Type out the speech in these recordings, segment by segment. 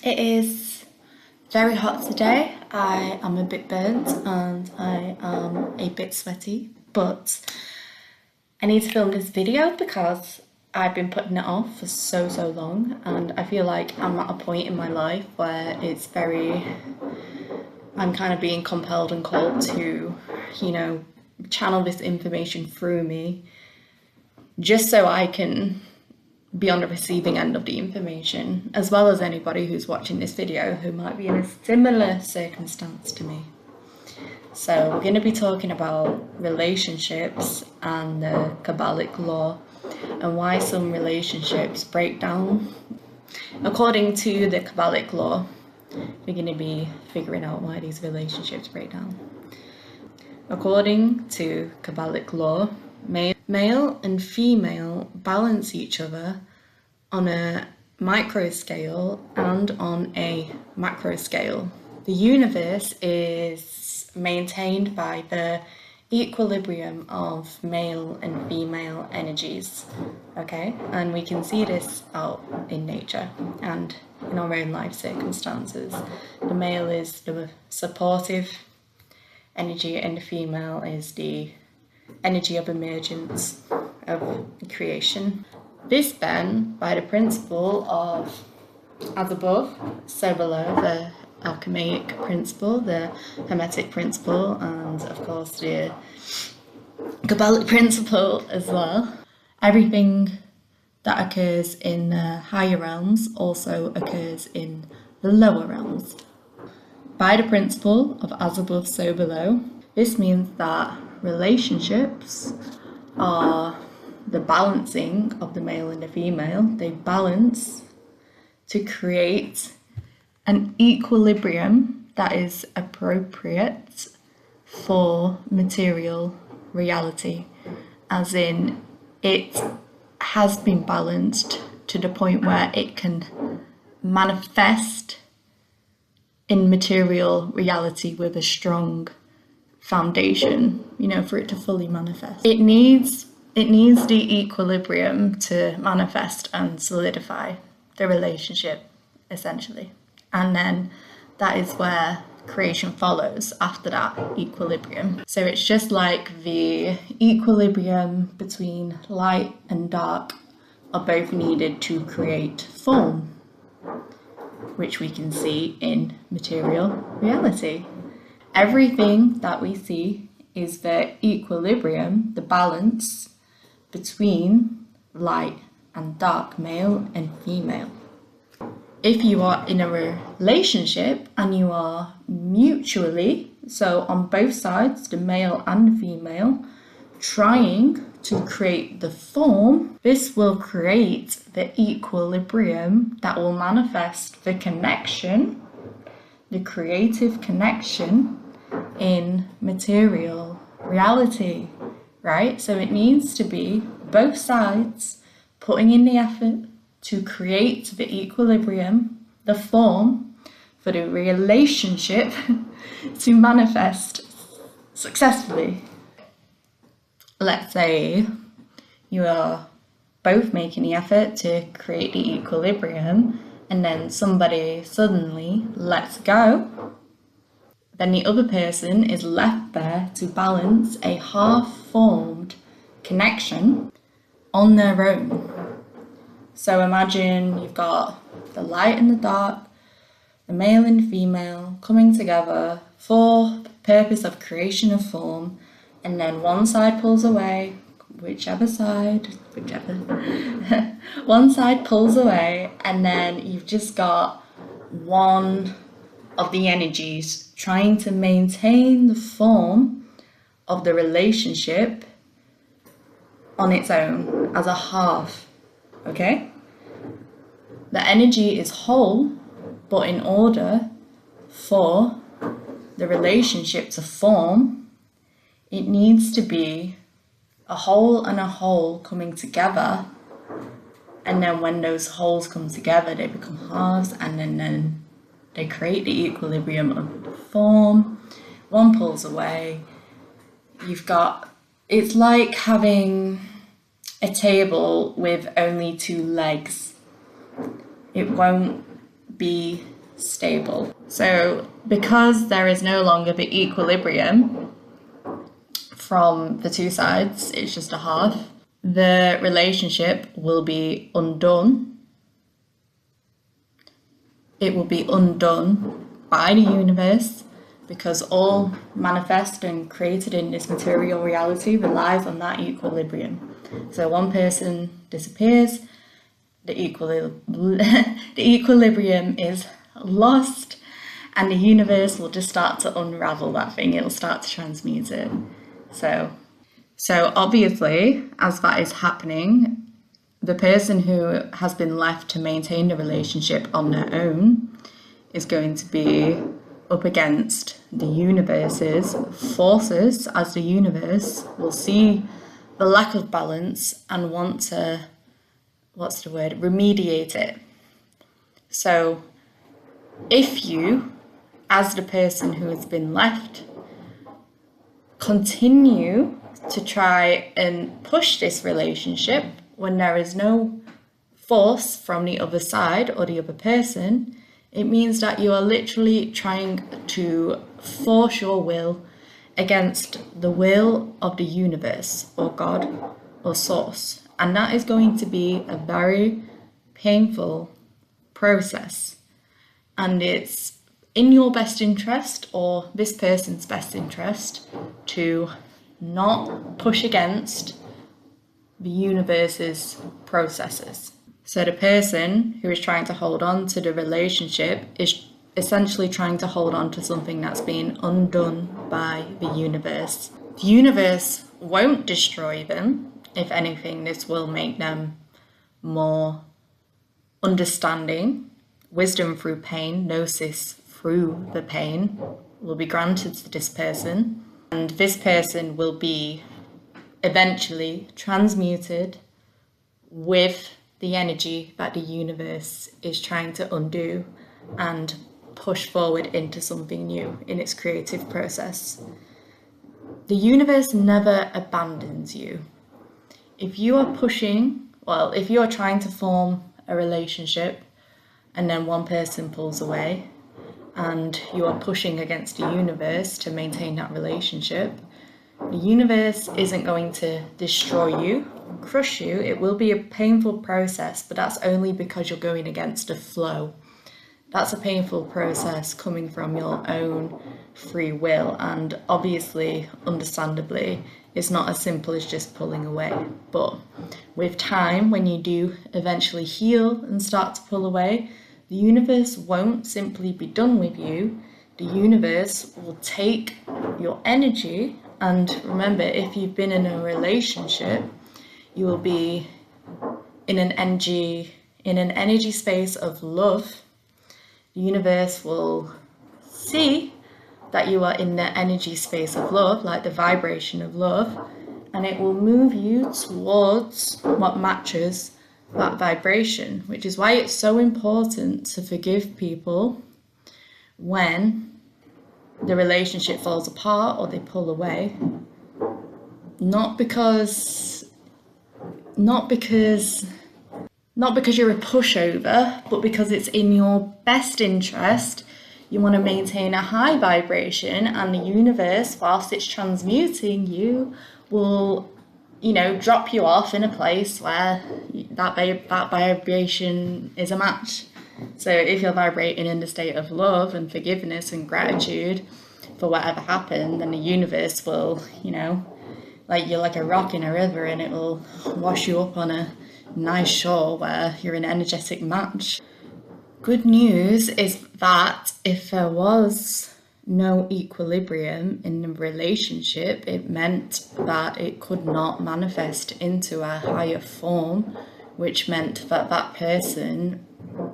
It is very hot today. I am a bit burnt and I am a bit sweaty, but I need to film this video because I've been putting it off for so long, and I feel like I'm at a point in my life where I'm kind of being compelled and called to, channel this information through me just so I can be on the receiving end of the information, as well as anybody who's watching this video who might be in a similar circumstance to me. So we're going to be talking about relationships and the Kabbalic law and why some relationships break down. According to the Kabbalic law, we're going to be figuring out why these relationships break down. According to Kabbalic law, male and female balance each other on a micro scale and on a macro scale. The universe is maintained by the equilibrium of male and female energies, okay? And we can see this out in nature and in our own life circumstances. The male is the supportive energy and the female is the energy of emergence, of creation. This then, by the principle of as above, so below, the alchemic principle, the hermetic principle, and of course the Kabbalic principle as well. Everything that occurs in the higher realms also occurs in the lower realms. By the principle of as above, so below, this means that relationships are the balancing of the male and the female. They balance to create an equilibrium that is appropriate for material reality, as in it has been balanced to the point where it can manifest in material reality with a strong foundation, for it to fully manifest. It needs the equilibrium to manifest and solidify the relationship, essentially. And then that is where creation follows after that equilibrium. So it's just like the equilibrium between light and dark are both needed to create form, which we can see in material reality. Everything that we see is the equilibrium, the balance between light and dark, male and female. If you are in a relationship and you are mutually, so on both sides, the male and the female, trying to create the form, this will create the equilibrium that will manifest the connection, the creative connection in material reality, right? So it needs to be both sides putting in the effort to create the equilibrium, the form for the relationship to manifest successfully. Let's say you are both making the effort to create the equilibrium and then somebody suddenly lets go. Then the other person is left there to balance a half-formed connection on their own. So imagine you've got the light and the dark, the male and female coming together for the purpose of creation of form, and then one side pulls away, one side pulls away, and then you've just got one of the energies trying to maintain the form of the relationship on its own as a half. Okay? The energy is whole, but in order for the relationship to form, it needs to be a whole and a whole coming together. And then when those wholes come together, they become halves, and then they create the equilibrium of the form. One pulls away. It's like having a table with only two legs. It won't be stable. So because there is no longer the equilibrium from the two sides, it's just a half, the relationship will be undone. It will be undone by the universe, because all manifest and created in this material reality relies on that equilibrium. So one person disappears, the equilibrium is lost, and the universe will just start to unravel that thing. It'll start to transmute it. So obviously, as that is happening, the person who has been left to maintain the relationship on their own is going to be up against the universe's forces, as the universe will see the lack of balance and want to, remediate it. So if you, as the person who has been left, continue to try and push this relationship when there is no force from the other side or the other person, it means that you are literally trying to force your will against the will of the universe or God or source. And that is going to be a very painful process. And it's in your best interest, or this person's best interest, to not push against the universe's processes. So the person who is trying to hold on to the relationship is essentially trying to hold on to something that's been undone by the universe. The universe won't destroy them. If anything, this will make them more understanding. Wisdom through pain, gnosis through the pain will be granted to this person. And this person will be eventually transmuted with the energy that the universe is trying to undo and push forward into something new in its creative process. The universe never abandons you. If you are if you are trying to form a relationship and then one person pulls away and you are pushing against the universe to maintain that relationship, the universe isn't going to destroy you, crush you. It will be a painful process, but that's only because you're going against a flow. That's a painful process coming from your own free will, and obviously, understandably, it's not as simple as just pulling away. But with time, when you do eventually heal and start to pull away, the universe won't simply be done with you. The universe will take your energy, and remember, if you've been in a relationship, you will be in an energy space of love. The universe will see that you are in the energy space of love, like the vibration of love, and it will move you towards what matches that vibration, which is why it's so important to forgive people when the relationship falls apart or they pull away. Not because you're a pushover, but because it's in your best interest. You want to maintain a high vibration, and the universe, whilst it's transmuting you, will, drop you off in a place where that vibration is a match. So if you're vibrating in the state of love and forgiveness and gratitude for whatever happened, then the universe will, like you're like a rock in a river, and it will wash you up on a nice shore where you're an energetic match. Good news is that if there was no equilibrium in the relationship, it meant that it could not manifest into a higher form, which meant that that person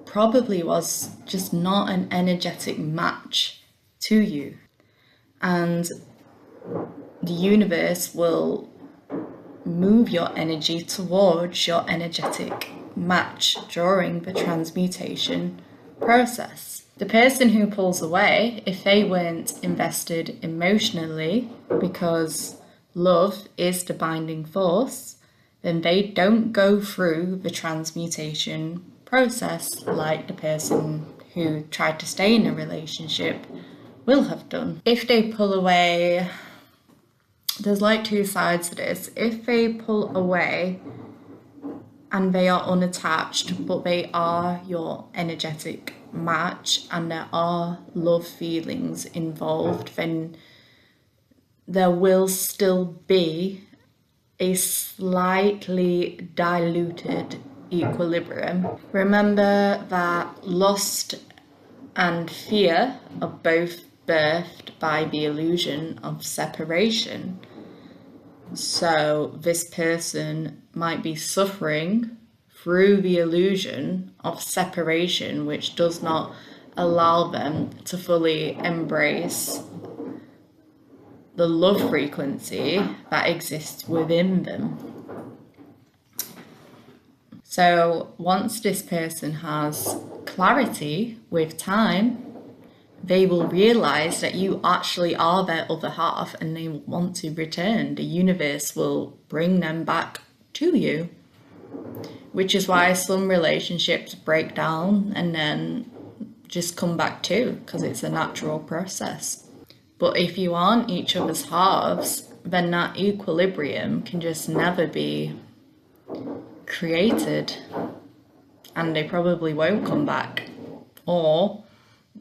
probably was just not an energetic match to you. And the universe will move your energy towards your energetic match during the transmutation process. The person who pulls away, if they weren't invested emotionally, because love is the binding force, then they don't go through the transmutation process like the person who tried to stay in a relationship will have done. If they pull away, there's like two sides to this. If they pull away and they are unattached, but they are your energetic match and there are love feelings involved, then there will still be a slightly diluted equilibrium. Remember that lust and fear are both birthed by the illusion of separation. So this person might be suffering through the illusion of separation, which does not allow them to fully embrace the love frequency that exists within them. So once this person has clarity with time, they will realize that you actually are their other half and they will want to return. The universe will bring them back to you, which is why some relationships break down and then just come back too, because it's a natural process. But if you aren't each other's halves, then that equilibrium can just never be created, and they probably won't come back, or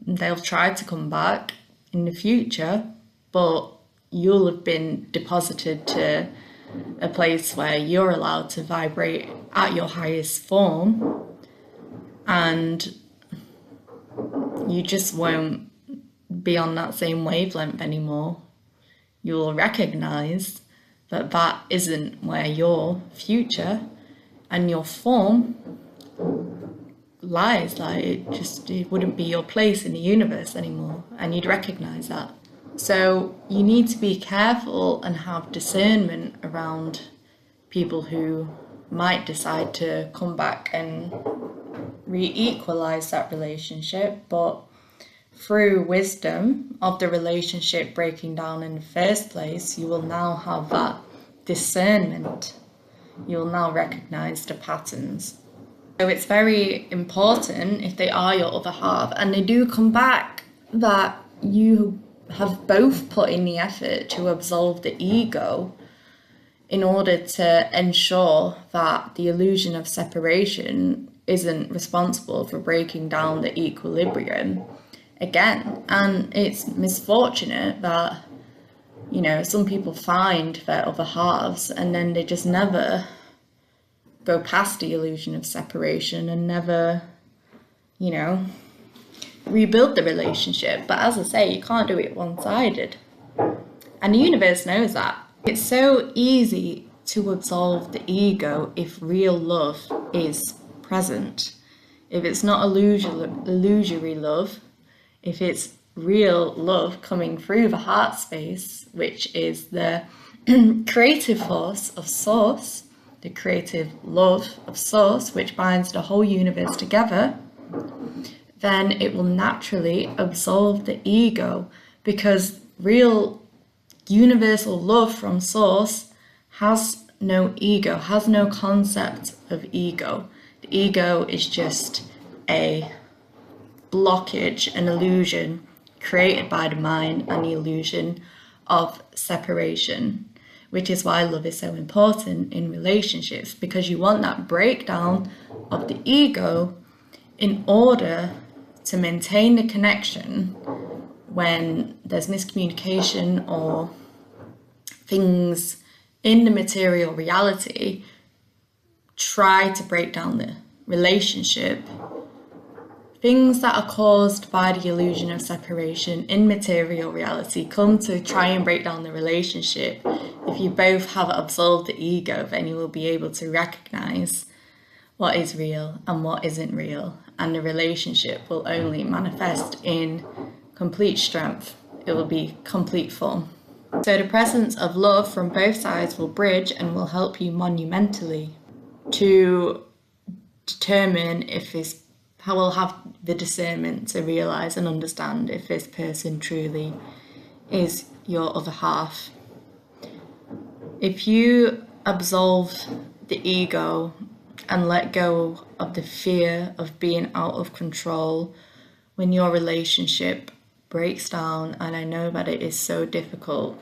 they'll try to come back in the future, but you'll have been deposited to a place where you're allowed to vibrate at your highest form, and you just won't be on that same wavelength anymore. You'll recognize that that isn't where your future and your form lies. Like it wouldn't be your place in the universe anymore, and you'd recognize that. So you need to be careful and have discernment around people who might decide to come back and re-equalize that relationship, but through wisdom of the relationship breaking down in the first place, you will now have that discernment. You'll now recognize the patterns. So it's very important, if they are your other half and they do come back, that you have both put in the effort to absolve the ego in order to ensure that the illusion of separation isn't responsible for breaking down the equilibrium again. And it's misfortunate that, you know, some people find their other halves and then they just never go past the illusion of separation and never, you know, rebuild the relationship. But as I say, you can't do it one-sided. And the universe knows that. It's so easy to absolve the ego if real love is present. If it's not illusory love, if it's real love coming through the heart space, which is the creative force of Source, the creative love of Source, which binds the whole universe together, then it will naturally absolve the ego, because real universal love from Source has no ego, has no concept of ego. The ego is just a blockage, an illusion created by the mind, and the illusion of separation, which is why love is so important in relationships, because you want that breakdown of the ego in order to maintain the connection when there's miscommunication or things in the material reality try to break down the relationship. Things that are caused by the illusion of separation in material reality come to try and break down the relationship. If you both have absolved the ego, then you will be able to recognize what is real and what isn't real, and the relationship will only manifest in complete strength. It will be complete form. So the presence of love from both sides will bridge and will help you monumentally to determine if this, how will have the discernment to realize and understand if this person truly is your other half. If you absolve the ego and let go of the fear of being out of control when your relationship breaks down, and I know that it is so difficult,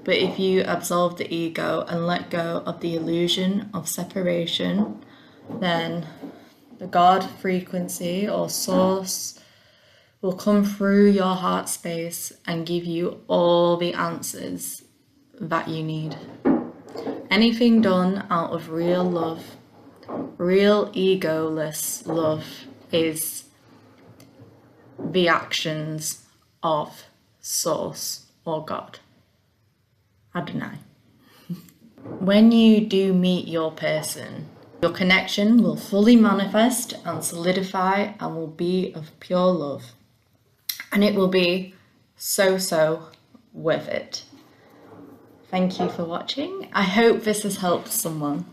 but if you absolve the ego and let go of the illusion of separation, then the God frequency or source will come through your heart space and give you all the answers that you need. Anything done out of real love, real egoless love, is the actions of Source or God, Adonai. When you do meet your person, your connection will fully manifest and solidify and will be of pure love. And it will be so worth it. Thank you for watching. I hope this has helped someone.